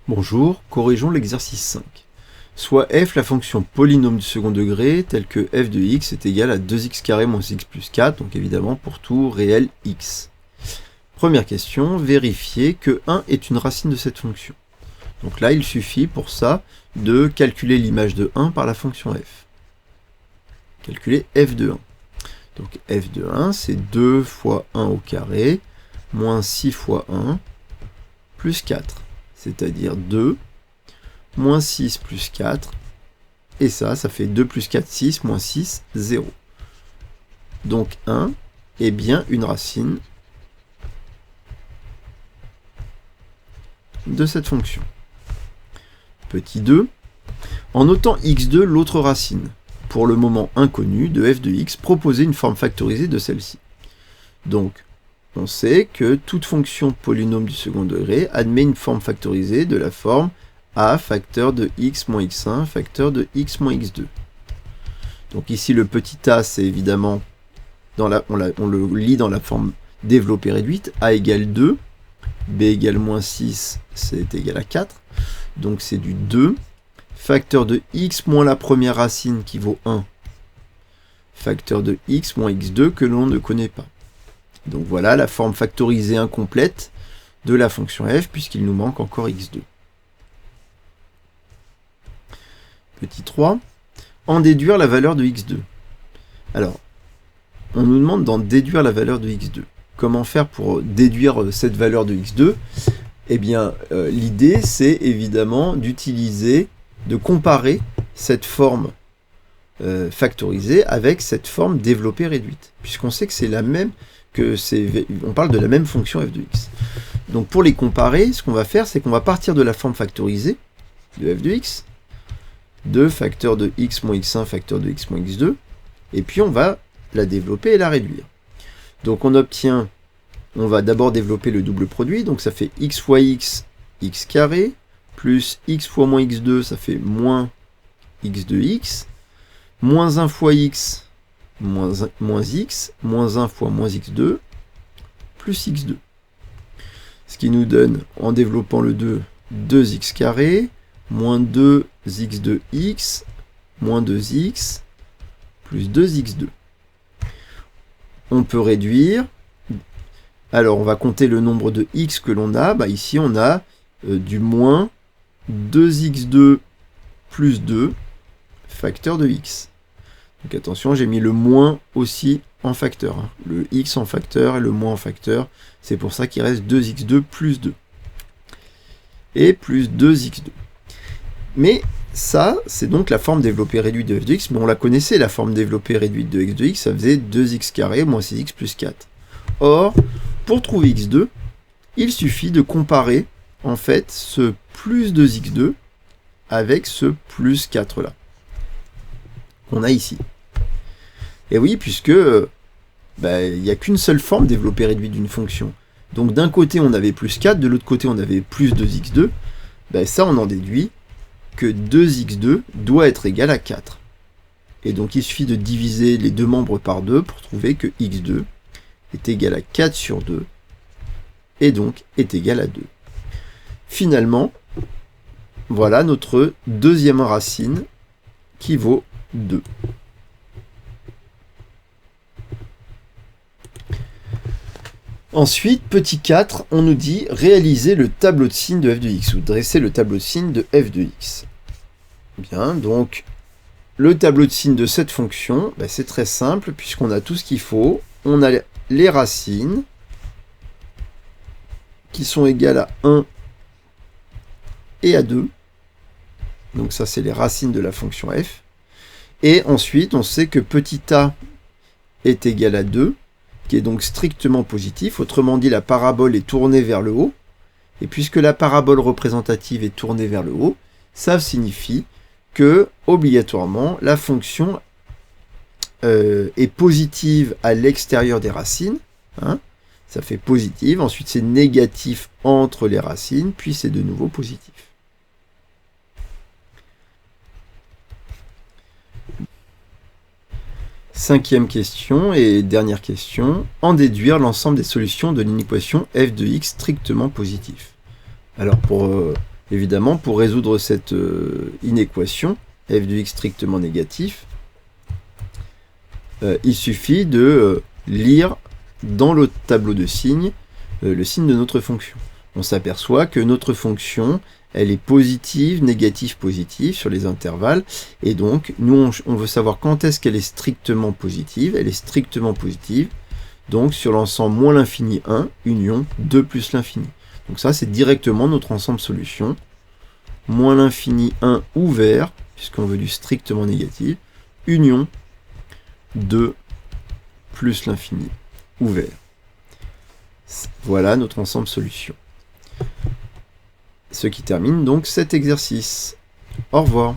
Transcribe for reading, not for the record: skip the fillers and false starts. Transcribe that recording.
Bonjour, corrigeons l'exercice 5. Soit f la fonction polynôme du second degré telle que f de x est égal à 2x carré moins x plus 4, donc évidemment pour tout réel x. Première question, vérifier que 1 est une racine de cette fonction. Donc là, il suffit pour ça de calculer l'image de 1 par la fonction f. Calculer f de 1. Donc f de 1, c'est 2 fois 1 au carré, moins 6 fois 1, plus 4. C'est-à-dire 2, moins 6 plus 4, et ça fait 2 plus 4, 6, moins 6, 0. Donc 1 est bien une racine de cette fonction. Petit 2, en notant x2, l'autre racine, pour le moment inconnue de f de x, proposer une forme factorisée de celle-ci. Donc, on sait que toute fonction polynôme du second degré admet une forme factorisée de la forme a facteur de x moins x1 facteur de x moins x2. Donc ici, le petit a, c'est évidemment, on le lit dans la forme développée réduite, a égale 2, b égale moins 6, c'est égal à 4. Donc c'est du 2, facteur de x moins la première racine qui vaut 1, facteur de x moins x2 que l'on ne connaît pas. Donc voilà la forme factorisée incomplète de la fonction f, puisqu'il nous manque encore x2. Petit 3, en déduire la valeur de x2. Alors, on nous demande d'en déduire la valeur de x2. Comment faire pour déduire cette valeur de x2 ? Eh bien, l'idée, c'est évidemment de comparer cette forme factorisée avec cette forme développée réduite, puisqu'on sait que c'est la même, on parle de la même fonction f de x. Donc pour les comparer, ce qu'on va faire, c'est qu'on va partir de la forme factorisée de f de x, de facteur de x moins x1 facteur de x moins x2, et puis on va la développer et la réduire. Donc on va d'abord développer le double produit, donc ça fait x fois x, x carré, plus x fois moins x2, ça fait moins x de x, moins 1 fois x, moins x, moins 1 fois moins x2, plus x2. Ce qui nous donne, en développant le 2, 2x carré, moins 2x de x, moins 2x, plus 2x2. On peut réduire. Alors, on va compter le nombre de x que l'on a. Ici, on a du moins 2x2 plus 2, facteur de x. Donc attention, j'ai mis le moins aussi en facteur. Le x en facteur et le moins en facteur. C'est pour ça qu'il reste 2x2 plus 2. Et plus 2x2. Mais ça, c'est donc la forme développée réduite de f de x. Mais on la connaissait, la forme développée réduite de x de x. Ça faisait 2x carré moins 6x plus 4. Or, pour trouver x2, il suffit de comparer en fait ce plus 2x2 avec ce plus 4 là qu'on a ici. Et oui, puisque il n'y a qu'une seule forme développée réduite d'une fonction. Donc d'un côté on avait plus 4, de l'autre côté on avait plus 2x2. Ça on en déduit que 2x2 doit être égal à 4. Et donc il suffit de diviser les deux membres par 2 pour trouver que x2 est égal à 4 sur 2 et donc est égal à 2. Finalement, voilà notre deuxième racine qui vaut 2. Ensuite, petit 4, on nous dit réaliser le tableau de signes de f de x, ou dresser le tableau de signes de f de x. Bien, donc, le tableau de signes de cette fonction, c'est très simple, puisqu'on a tout ce qu'il faut. On a les racines, qui sont égales à 1 et à 2. Donc ça, c'est les racines de la fonction f. Et ensuite, on sait que petit a est égal à 2, qui est donc strictement positif. Autrement dit, la parabole est tournée vers le haut. Et puisque la parabole représentative est tournée vers le haut, ça signifie que, obligatoirement, la fonction est positive à l'extérieur des racines. Ça fait positive. Ensuite, c'est négatif entre les racines, puis c'est de nouveau positif. Cinquième question et dernière question. En déduire l'ensemble des solutions de l'inéquation f de x strictement positif. Alors pour Évidemment, pour résoudre cette inéquation, f de x strictement négatif, il suffit de lire dans le tableau de signes le signe de notre fonction. On s'aperçoit que notre fonction, elle est positive, négative, positive sur les intervalles, et donc nous on veut savoir quand est-ce qu'elle est strictement positive. Elle est strictement positive, donc sur l'ensemble moins l'infini 1, union 2 plus l'infini. Donc ça c'est directement notre ensemble solution, moins l'infini 1 ouvert, puisqu'on veut du strictement négatif, union 2 plus l'infini ouvert. Voilà notre ensemble solution. Ce qui termine donc cet exercice. Au revoir.